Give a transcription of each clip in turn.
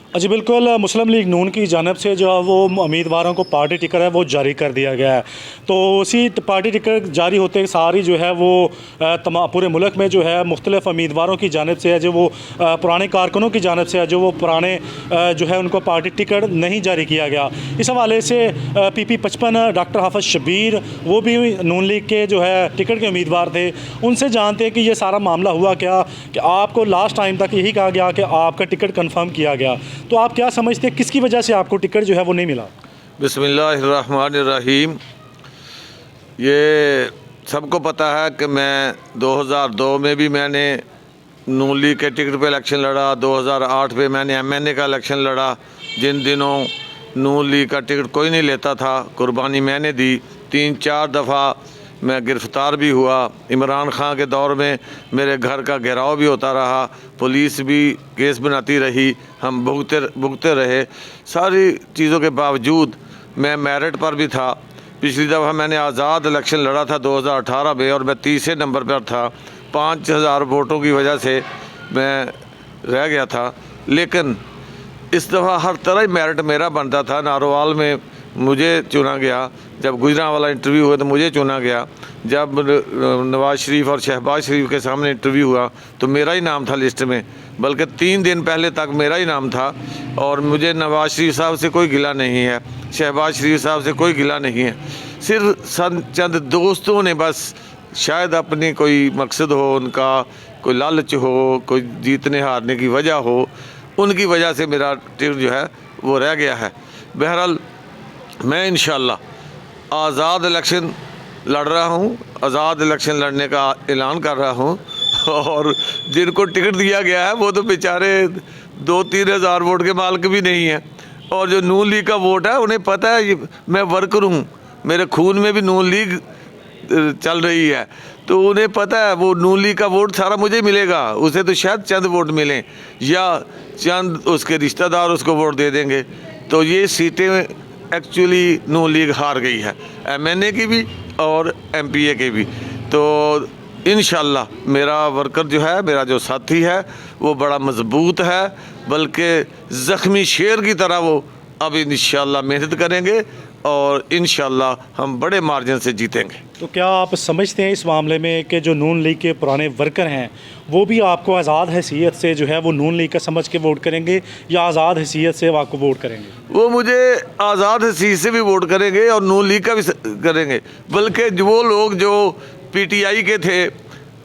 जी बिल्कुल, मुस्लिम लीग नून की जानिब से जो है वो उम्मीदवारों को पार्टी टिकट है वो जारी कर दिया गया है। तो उसी पार्टी टिकट जारी होते सारी जो है वो पूरे मुल्क में जो है मुख्तलिफ उम्मीदवारों की जानिब से है, जो वो पुराने कारकुनों की जानिब से है, जो वो पुराने जो है उनको पार्टी टिकट नहीं जारी किया गया। इस हवाले से PP55 डॉक्टर हाफिज़ शब्बीर वो भी नून लीग के जो है टिकट के उम्मीदवार थे। उनसे जानते हैं कि ये सारा मामला हुआ क्या, कि आपको लास्ट टाइम तक यही कहा गया कि आपका टिकट कन्फर्म किया गया, तो आप क्या समझते हैं किसकी वजह से आपको टिकट जो है वो नहीं मिला? बिस्मिल्लाहिर्रहमानिर्रहीम। ये सबको पता है कि मैं 2002 में भी मैंने नून लीग के टिकट पे इलेक्शन लड़ा, 2008 पे मैंने MNA का इलेक्शन लड़ा। जिन दिनों नून लीग का टिकट कोई नहीं लेता था, कुर्बानी मैंने दी। 3-4 दफ़ा मैं गिरफ़्तार भी हुआ। इमरान खान के दौर में मेरे घर का घेराव भी होता रहा, पुलिस भी केस बनाती रही, हम भुगते रहे। सारी चीज़ों के बावजूद मैं मेरिट पर भी था। पिछली दफ़ा मैंने आज़ाद इलेक्शन लड़ा था 2018 में और मैं तीसरे नंबर पर था। 5000 वोटों की वजह से मैं रह गया था, लेकिन इस दफ़ा हर तरह ही मेरिट मेरा बनता था। नारोवाल में मुझे चुना गया, जब गुजरांवाला इंटरव्यू हुआ तो मुझे चुना गया, जब नवाज़ शरीफ और शहबाज शरीफ के सामने इंटरव्यू हुआ तो मेरा ही नाम था लिस्ट में, बल्कि 3 दिन पहले तक मेरा ही नाम था। और मुझे नवाज़ शरीफ साहब से कोई गिला नहीं है, शहबाज शरीफ साहब से कोई गिला नहीं है। सिर्फ चंद दोस्तों ने बस शायद अपनी कोई मकसद हो, उनका कोई लालच हो, कोई जीतने हारने की वजह हो, उनकी वजह से मेरा टिकट जो है वो रह गया है। बहरहाल मैं इंशाल्लाह आज़ाद इलेक्शन लड़ रहा हूँ, आज़ाद इलेक्शन लड़ने का ऐलान कर रहा हूँ। और जिनको टिकट दिया गया है वो तो बेचारे 2-3 हज़ार वोट के मालिक भी नहीं हैं। और जो नून लीग का वोट है उन्हें पता है मैं वर्कर हूँ, मेरे खून में भी नून लीग चल रही है, तो उन्हें पता है वो नून लीग का वोट सारा मुझे मिलेगा। उसे तो शायद चंद वोट मिलें या चंद उसके रिश्तेदार उसको वोट दे देंगे। तो ये सीटें एक्चुअली नून लीग हार गई है, MNA की भी और MPA की भी। तो इंशाल्लाह मेरा वर्कर जो है, मेरा जो साथी है वो बड़ा मजबूत है, बल्कि ज़ख्मी शेर की तरह वो अब इंशाल्लाह मेहनत करेंगे और इंशाल्लाह हम बड़े मार्जिन से जीतेंगे। तो क्या आप समझते हैं इस मामले में कि जो नून लीग के पुराने वर्कर हैं वो भी आपको आज़ाद हैसियत से जो है वो नून लीग का समझ के वोट करेंगे, या आज़ाद हैसियत से वो आपको वोट करेंगे? वो मुझे आज़ाद हैसियत से भी वोट करेंगे और नून लीग का भी करेंगे, बल्कि वो लोग जो PTI के थे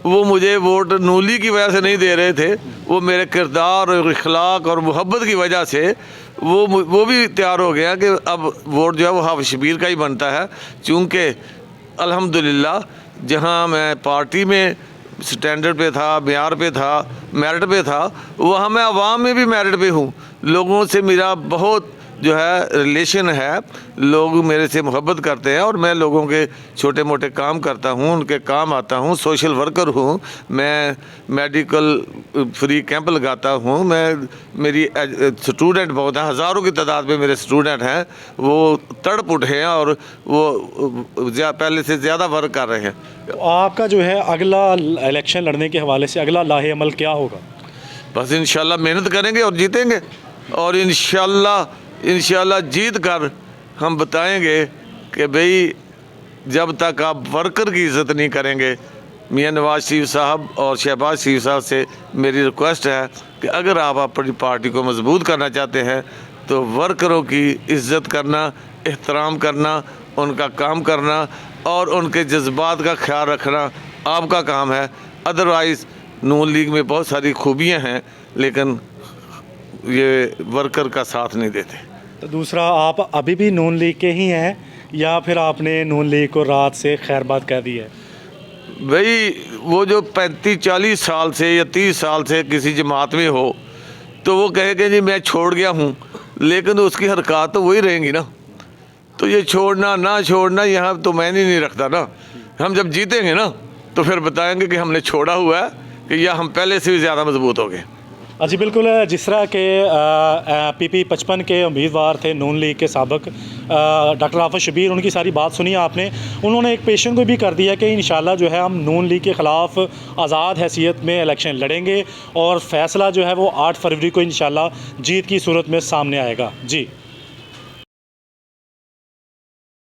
वो मुझे वोट नून लीग की वजह से नहीं दे रहे थे, वो मेरे किरदार और इखलाक और मोहब्बत की वजह से वो भी तैयार हो गया कि अब वोट जो है वो हाफिज़ शब्बीर का ही बनता है। चूँकि अल्हम्दुलिल्लाह जहाँ मैं पार्टी में स्टैंडर्ड पे था, मेयार पे था, मेरिट पे था, वहाँ मैं अवाम में भी मेरिट पे हूँ। लोगों से मेरा बहुत जो है रिलेशन है, लोग मेरे से मोहब्बत करते हैं और मैं लोगों के छोटे मोटे काम करता हूँ, उनके काम आता हूँ, सोशल वर्कर हूँ, मैं मेडिकल फ्री कैंप लगाता हूँ, मैं मेरी स्टूडेंट बहुत हैं, हज़ारों की तादाद में मेरे स्टूडेंट हैं, वो तड़प उठे हैं और वो पहले से ज़्यादा वर्क कर रहे हैं। तो आपका जो है अगला इलेक्शन लड़ने के हवाले से अगला लाहे अमल क्या होगा? बस इंशाल्लाह मेहनत करेंगे और जीतेंगे, और इंशाल्लाह जीत कर हम बताएंगे कि भाई जब तक आप वर्कर की इज़्ज़त नहीं करेंगे। मियां नवाज़ शरीफ साहब और शहबाज शरीफ साहब से मेरी रिक्वेस्ट है कि अगर आप अपनी पार्टी को मजबूत करना चाहते हैं तो वर्करों की इज़्ज़त करना, एहतराम करना, उनका काम करना और उनके जज्बात का ख्याल रखना आपका काम है। अदरवाइज़ नून लीग में बहुत सारी खूबियाँ हैं, लेकिन ये वर्कर का साथ नहीं देते। तो दूसरा, आप अभी भी नून लीग के ही हैं या फिर आपने नून लीग को रात से खैरबाद कह दी है? भाई वो जो 35-40 साल से या 30 साल से किसी जमात में हो तो वो कहे कि जी मैं छोड़ गया हूँ, लेकिन उसकी हरकत तो वही रहेंगी ना। तो ये छोड़ना ना छोड़ना यहाँ तो मैंने नहीं रखता ना। हम जब जीतेंगे ना तो फिर बताएंगे कि हमने छोड़ा हुआ है कि या हम पहले से भी ज़्यादा मजबूत हो गए। जी बिल्कुल, जिस तरह के PP 55 के उम्मीदवार थे नून लीग के साबिक डॉक्टर आफत शबीर, उनकी सारी बात सुनी आपने। उन्होंने एक पेशन को भी कर दिया कि इंशाल्लाह जो है हम नून लीग के ख़िलाफ़ आज़ाद हैसियत में इलेक्शन लड़ेंगे और फ़ैसला जो है वो 8 फरवरी को इंशाल्लाह जीत की सूरत में सामने आएगा। जी।